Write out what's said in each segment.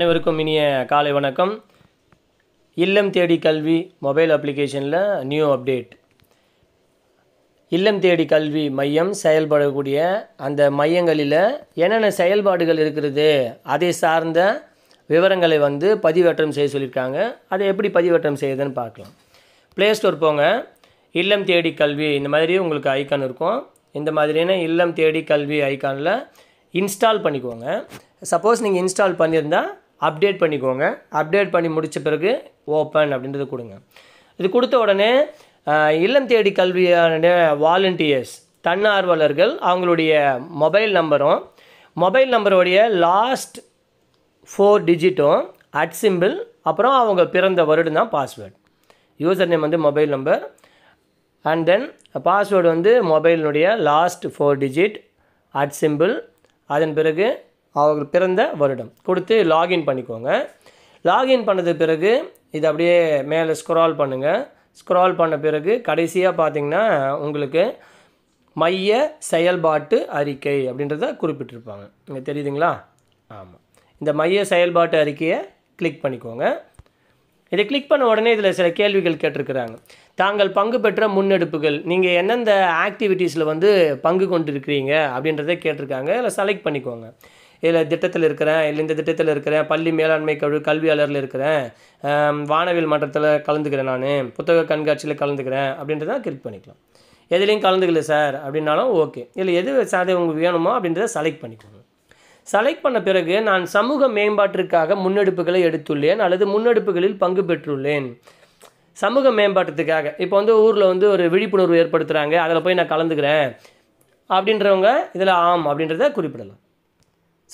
அனைவருக்கும் இனிய காலை வணக்கம். இல்லம் தேடி கல்வி மொபைல் அப்ளிகேஷனில் நியூ அப்டேட். இல்லம் தேடி கல்வி மையம் செயல்படக்கூடிய அந்த மையங்களில் என்னென்ன செயல்பாடுகள் இருக்கிறது, அதை சார்ந்த விவரங்களை பதிவேற்றம் செய்ய சொல்லியிருக்காங்க. அதை எப்படி பதிவேற்றம் செய்யுதுன்னு பார்க்கலாம். ப்ளே ஸ்டோர் போங்க, இல்லம் தேடி கல்வி இந்த மாதிரி உங்களுக்கு ஐக்கான் இருக்கும். இந்த மாதிரியான இல்லம் தேடி கல்வி ஐக்கானில் இன்ஸ்டால் பண்ணிக்கோங்க. சப்போஸ் நீங்கள் இன்ஸ்டால் பண்ணியிருந்தால் அப்டேட் பண்ணிக்கோங்க. அப்டேட் பண்ணி முடித்த பிறகு ஓப்பன் அப்படின்றது கொடுங்க. இது கொடுத்த உடனே இல்லம் தேடி கல்வியான வாலண்டியர்ஸ் தன்னார்வலர்கள் அவங்களுடைய மொபைல் நம்பருடைய லாஸ்ட் 4 டிஜிட்டும் @ அப்புறம் அவங்க பிறந்த வருடம் தான் password. User name mobile number and then password மொபைலினுடைய லாஸ்ட் 4 டிஜிட் @ அதன் பிறகு அவங்க பிறந்த வருடம் கொடுத்து லாகின் பண்ணிக்கோங்க. லாகின் பண்ணது பிறகு இது அப்படியே மேலே ஸ்க்ரால் பண்ணுங்கள். ஸ்க்ரால் பண்ண பிறகு கடைசியாக பார்த்திங்கன்னா உங்களுக்கு மைய செயல்பாட்டு அறிக்கை அப்படின்றத குறிப்பிட்டிருப்பாங்க. இங்கே தெரியுதுங்களா? ஆமாம், இந்த மைய செயல்பாட்டு அறிக்கையை கிளிக் பண்ணிக்கோங்க. இதை கிளிக் பண்ண உடனே இதில் சில கேள்விகள் கேட்டிருக்கிறாங்க. தாங்கள் பங்கு பெற்ற முன்னெடுப்புகள், நீங்கள் எந்தெந்த ஆக்டிவிட்டீஸில் பங்கு கொண்டிருக்கிறீங்க அப்படின்றத கேட்டிருக்காங்க. இதில் செலக்ட் பண்ணிக்கோங்க. இதில் திட்டத்தில் இருக்கிறேன், இல்லை இந்த திட்டத்தில் இருக்கிறேன், பள்ளி மேலாண்மை கல்வியாளரில் இருக்கிறேன், வானவில் மன்றத்தில் கலந்துக்கிறேன், நான் புத்தக கண்காட்சியில் கலந்துக்கிறேன் அப்படின்றத கிளிக் பண்ணிக்கலாம். எதுலேயும் கலந்துக்கல சார் அப்படின்னாலும் ஓகே. இதில் எது சாதனை உங்களுக்கு வேணுமோ அப்படின்றத செலக்ட் பண்ணிக்கோங்க. செலக்ட் பண்ண பிறகு நான் சமூக மேம்பாட்டிற்காக முன்னெடுப்புகளை எடுத்துள்ளேன் அல்லது முன்னெடுப்புகளில் பங்கு பெற்றுள்ளேன். சமூக மேம்பாட்டத்துக்காக இப்போ ஊரில் ஒரு விழிப்புணர்வு ஏற்படுத்துகிறாங்க, அதில் போய் நான் கலந்துக்கிறேன் அப்படின்றவங்க இதில் ஆம் அப்படின்றத குறிப்பிடலாம்.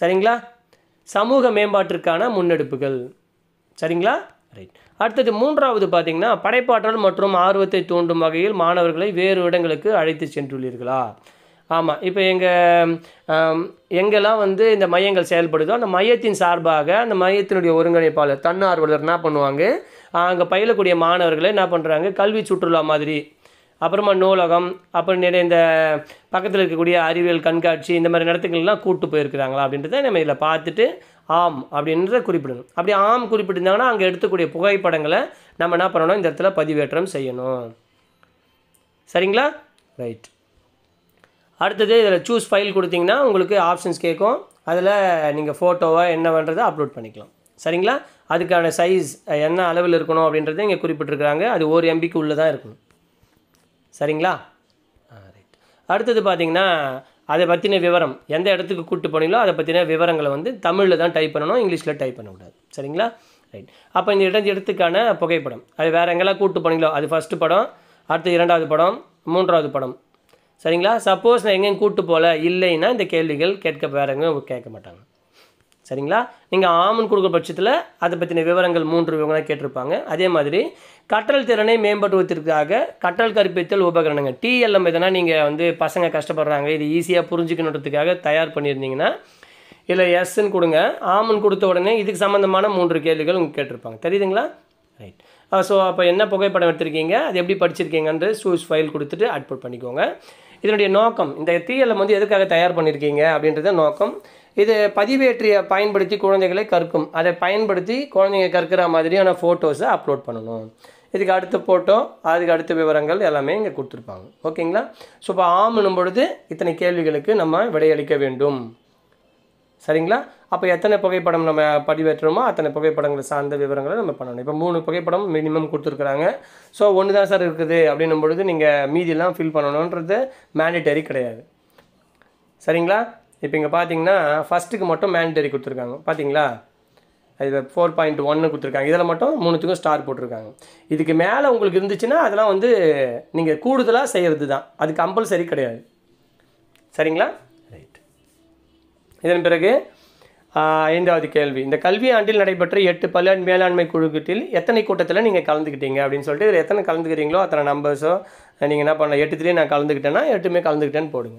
சரிங்களா? சமூக மேம்பாட்டிற்கான முன்னெடுப்புகள். சரிங்களா? ரைட். அடுத்தது 3வது பார்த்திங்கன்னா, படைப்பாற்றல் மற்றும் ஆர்வத்தை தூண்டும் வகையில் மாணவர்களை வேறு இடங்களுக்கு அழைத்து சென்றுள்ளீர்களா? ஆமாம், இப்போ எங்கெல்லாம் இந்த மையங்கள் செயல்படுதோ அந்த மையத்தின் சார்பாக அந்த மையத்தினுடைய ஒருங்கிணைப்பாளர் தன்னார்வலர் என்ன பண்ணுவாங்க, அங்கே பயிலக்கூடிய மாணவர்களை என்ன பண்ணுறாங்க, கல்வி சுற்றுலா மாதிரி, அப்புறமா நூலகம், அப்புறம் நிறைய இந்த பக்கத்தில் இருக்கக்கூடிய அறிவியல் கண்காட்சி இந்த மாதிரி இடத்துக்கெல்லாம் கூப்பிட்டு போயிருக்கிறாங்களா அப்படின்றத நம்ம இதில் பார்த்துட்டு ஆம் அப்படின்றத குறிப்பிடணும். அப்படி ஆம் குறிப்பிட்டிருந்தாங்கன்னா அங்கே எடுத்துக்கூடிய புகைப்படங்களை நம்ம என்ன பண்ணணும், இந்த இடத்துல பதிவேற்றம் செய்யணும். சரிங்களா? ரைட். அடுத்தது இதில் சூஸ் ஃபைல் கொடுத்தீங்கன்னா உங்களுக்கு ஆப்ஷன்ஸ் கேட்கும். அதில் நீங்கள் ஃபோட்டோவை என்னவன்றதை அப்லோட் பண்ணிக்கலாம். சரிங்களா? அதுக்கான சைஸ் என்ன அளவில் இருக்கணும் அப்படின்றத இங்கே குறிப்பிட்டிருக்கிறாங்க. அது 1 MBக்கு உள்ளே தான் இருக்கணும். சரிங்களா? ரைட். அடுத்தது பார்த்திங்கன்னா, அதை பற்றின விவரம், எந்த இடத்துக்கு கூப்பிட்டு போனீங்களோ அதை பற்றின விவரங்களை தமிழில் தான் டைப் பண்ணணும், இங்கிலீஷில் டைப் பண்ணக்கூடாது. சரிங்களா? ரைட். அப்போ இந்த இடத்துக்கான புகைப்படம், அது வேறு எங்கெல்லாம் கூப்பிட்டு போனீங்களோ அது ஃபஸ்ட்டு படம், அடுத்து 2வது படம், 3வது படம். சரிங்களா? சப்போஸ் நான் எங்கேயும் கூப்பிட்டு போகல இல்லைன்னா இந்த கேள்விகள் வேறு எங்கேயும் கேட்க மாட்டாங்க. சரிங்களா? நீங்கள் ஆமன் கொடுக்குற பட்சத்தில் அதை பற்றின விவரங்கள் 3 விவரங்களாக கேட்டிருப்பாங்க. அதே மாதிரி கற்றல் திறனை மேம்படுத்துவதற்காக கற்றல் கற்பித்தல் உபகரணங்கள் TLM இதனால் நீங்கள் பசங்க கஷ்டப்படுறாங்க, இது ஈஸியாக புரிஞ்சுக்கணுன்றதுக்காக தயார் பண்ணியிருந்தீங்கன்னா இல்லை எஸ்ன்னு கொடுங்க. ஆமன் கொடுத்த உடனே இதுக்கு சம்மந்தமான 3 கேள்விகள் உங்களுக்கு கேட்டிருப்பாங்க. தெரியுதுங்களா? ரைட். ஸோ அப்போ என்ன புகைப்படம் எடுத்திருக்கீங்க, அது எப்படி படிச்சிருக்கீங்கன்ற சூஸ் ஃபைல் கொடுத்துட்டு அப்லோட் பண்ணிக்கோங்க. இதனுடைய நோக்கம், இந்த TLM எதுக்காக தயார் பண்ணியிருக்கீங்க அப்படின்றத நோக்கம், இது பதிவேற்றியை பயன்படுத்தி குழந்தைகளை கற்கும், அதை பயன்படுத்தி குழந்தைங்க கற்கிற மாதிரியான ஃபோட்டோஸை அப்லோட் பண்ணணும். இதுக்கு அடுத்த ஃபோட்டோ, அதுக்கு அடுத்த விவரங்கள் எல்லாமே இங்கே கொடுத்துருப்பாங்க. ஓகேங்களா? ஸோ இப்போ ஆமனும் பொழுது இத்தனை கேள்விகளுக்கு நம்ம விடையளிக்க வேண்டும். சரிங்களா? அப்போ எத்தனை புகைப்படம் நம்ம பதிவேற்றுறோமோ அத்தனை புகைப்படங்களை சார்ந்த விவரங்களை நம்ம பண்ணணும். இப்போ 3 புகைப்படம் மினிமம் கொடுத்துருக்குறாங்க. ஸோ 1 தான் சார் இருக்குது அப்படின்னும் பொழுது நீங்கள் மீதியெல்லாம் ஃபில் பண்ணணுன்றது மேண்டிட்டரி கிடையாது. சரிங்களா? இப்போ இங்கே பார்த்தீங்கன்னா ஃபஸ்ட்டுக்கு மட்டும் மேண்டிட்டரி கொடுத்துருக்காங்க. பார்த்தீங்களா? இது 4.1 கொடுத்துருக்காங்க. இதில் மட்டும் 3த்துக்கும் ஸ்டார் போட்டிருக்காங்க. இதுக்கு மேலே உங்களுக்கு இருந்துச்சுன்னா அதெல்லாம் நீங்கள் கூடுதலாக செய்கிறது தான், அது கம்பல்சரி கிடையாது. சரிங்களா? ரைட். இதன் பிறகு 5வது கேள்வி, இந்த கல்வி ஆண்டில் நடைபெற்ற 8 பள்ளி மேலாண்மை குழுக்களில் எத்தனை கூட்டத்தில் நீங்கள் கலந்துக்கிட்டீங்க அப்படின்னு சொல்லிட்டு இதில் எத்தனை கலந்துக்கிறீங்களோ அத்தனை நம்பர்ஸோ நீங்கள் என்ன பண்ணலாம், 8த்துலேயும் நான் கலந்துக்கிட்டேன்னா 8மே கலந்துக்கிட்டேன்னு போடுங்க.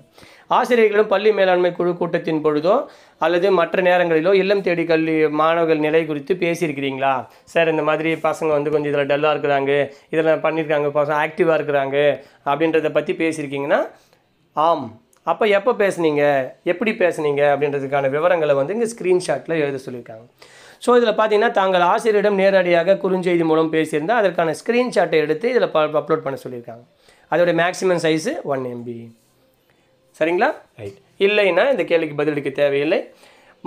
ஆசிரியர்களும் பள்ளி மேலாண்மை குழு கூட்டத்தின் பொழுதோ அல்லது மற்ற நேரங்களிலோ இல்லம் தேடி கல்வி மாணவர்கள் நிலை குறித்து பேசியிருக்கிறீங்களா? சார் இந்த மாதிரி பசங்க கொஞ்சம் இதில் டல்லாக இருக்கிறாங்க, இதில் பண்ணியிருக்காங்க, பசங்க ஆக்டிவாக இருக்கிறாங்க அப்படின்றத பற்றி பேசியிருக்கீங்கன்னா ஆம். அப்போ எப்போ பேசுனீங்க, எப்படி பேசுனீங்க அப்படின்றதுக்கான விவரங்களை இங்கே ஸ்க்ரீன்ஷாட்டில் எழுத சொல்லியிருக்காங்க. ஸோ இதில் பார்த்தீங்கன்னா தாங்கள் ஆசிரியரிடம் நேரடியாக குறுஞ்செய்தி மூலம் பேசியிருந்தால் அதற்கான ஸ்க்ரீன்ஷாட்டை எடுத்து இதில் அப்லோட் பண்ண சொல்லியிருக்காங்க. அதோடைய மேக்ஸிமம் சைஸு 1 MB. சரிங்களா? ரைட். இல்லைன்னா இந்த கேள்விக்கு பதிலளிக்க தேவையில்லை.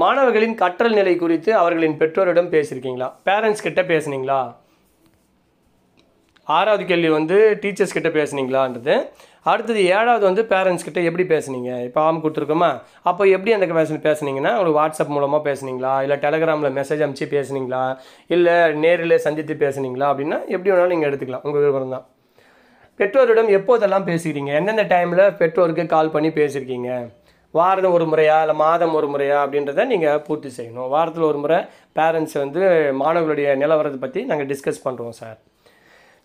மாணவர்களின் கற்றல் நிலை குறித்து அவர்களின் பெற்றோரிடம் பேசியிருக்கீங்களா? பேரண்ட்ஸ் கிட்ட பேசுனீங்களா? 6வது கேள்வி வந்து டீச்சர்ஸ் கிட்ட பேசுனீங்களான்றது. அடுத்தது 7வது வந்து பேரண்ட்ஸ் கிட்ட எப்படி பேசுனீங்க? இப்போ கொடுத்துருக்கோமா, அப்போ எப்படி அந்த பேசுனீங்கன்னா உங்களுக்கு வாட்ஸ்அப் மூலமாக பேசுனீங்களா, இல்லை டெலகிராமில் மெசேஜ் அனுப்பிச்சு பேசுனீங்களா, இல்லை நேரில் சந்தித்து பேசுனீங்களா அப்படின்னா எப்படி வேணாலும் நீங்கள் எடுத்துக்கலாம், உங்கள் விவரம் தான். பெற்றோரிடம் எப்போதெல்லாம் பேசுகிறீங்க? எந்தெந்த டைமில் பெற்றோருக்கு கால் பண்ணி பேசியிருக்கீங்க? வாரம் ஒரு முறையா இல்லை மாதம் ஒரு முறையா அப்படின்றத நீங்கள் பூர்த்தி செய்யணும். வாரத்தில் ஒரு முறை பேரண்ட்ஸ் வந்து மாணவர்களுடைய நிலவரத்தை பற்றி நாங்கள் டிஸ்கஸ் பண்ணுறோம் சார்.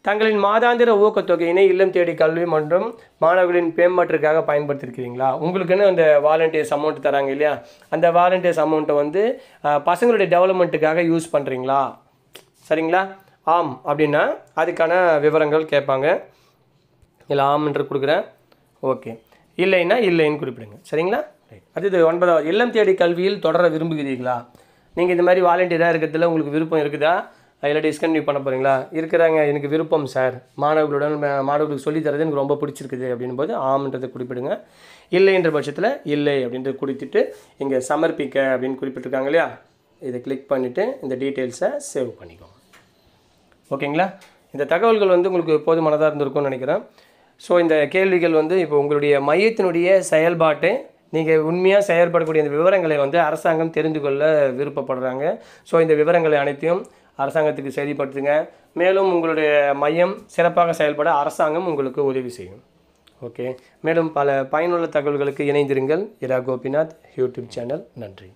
தங்களின் மாதாந்திர ஊக்கத்தொகையினை இல்லம் தேடி கல்வி மற்றும் மாணவர்களின் மேம்பாட்டிற்காக பயன்படுத்தியிருக்கிறீங்களா? உங்களுக்குன்னு அந்த வாலண்டியர்ஸ் அமௌண்ட் தராங்க இல்லையா, அந்த வாலண்டியர்ஸ் அமௌண்ட்டை வந்து பசங்களுடைய டெவலப்மெண்ட்டுக்காக யூஸ் பண்ணுறீங்களா? சரிங்களா? ஆம் அப்படின்னா அதுக்கான விவரங்கள் கேட்பாங்க. இல்லை ஆம் என்று கொடுக்குறேன். ஓகே. இல்லைன்னா இல்லைன்னு குறிப்பிடுங்க. சரிங்களா? ரைட். அடுத்தது 9வது, இல்லம் தேடி கல்வியில் தொடர விரும்புகிறீர்களா? நீங்கள் இந்த மாதிரி வாலண்டியராக இருக்கிறதுல உங்களுக்கு விருப்பம் இருக்குதா, இல்லை டிஸ்கன்டினியூ பண்ண போகிறீங்களா? இருக்கிறாங்க, எனக்கு விருப்பம் சார், மாணவர்களுக்கு சொல்லித்தரது எனக்கு ரொம்ப பிடிச்சிருக்குது அப்படின் போது ஆம்ன்றதை குறிப்பிடுங்க. இல்லைன்ற பட்சத்தில் இல்லை அப்படின்றத குறிப்பிட்டு இங்கே சமர்ப்பிக்க அப்படின்னு குறிப்பிட்டிருக்காங்க இல்லையா, இதை கிளிக் பண்ணிவிட்டு இந்த டீட்டெயில்ஸை சேவ் பண்ணிக்கோங்க. ஓகேங்களா? இந்த தகவல்கள் வந்து உங்களுக்கு போதுமானதாக இருந்திருக்கும்னு நினைக்கிறேன். ஸோ இந்த கேள்விகள் வந்து இப்போ உங்களுடைய மையத்தினுடைய செயல்பாட்டு நீங்கள் உண்மையாக செயல்படக்கூடிய இந்த விவரங்களை வந்து அரசாங்கம் தெரிந்து கொள்ள விருப்பப்படுறாங்க. ஸோ இந்த விவரங்களை அனைத்தையும் அரசாங்கத்துக்கு செயல்படுத்துங்க. மேலும் உங்களுடைய மையம் சிறப்பாக செயல்பட அரசாங்கம் உங்களுக்கு உதவி செய்யும். ஓகே. மேலும் பல பயனுள்ள தகவல்களுக்கு இணைந்திருங்கள். இரா கோபிநாத் யூடியூப் சேனல். நன்றி.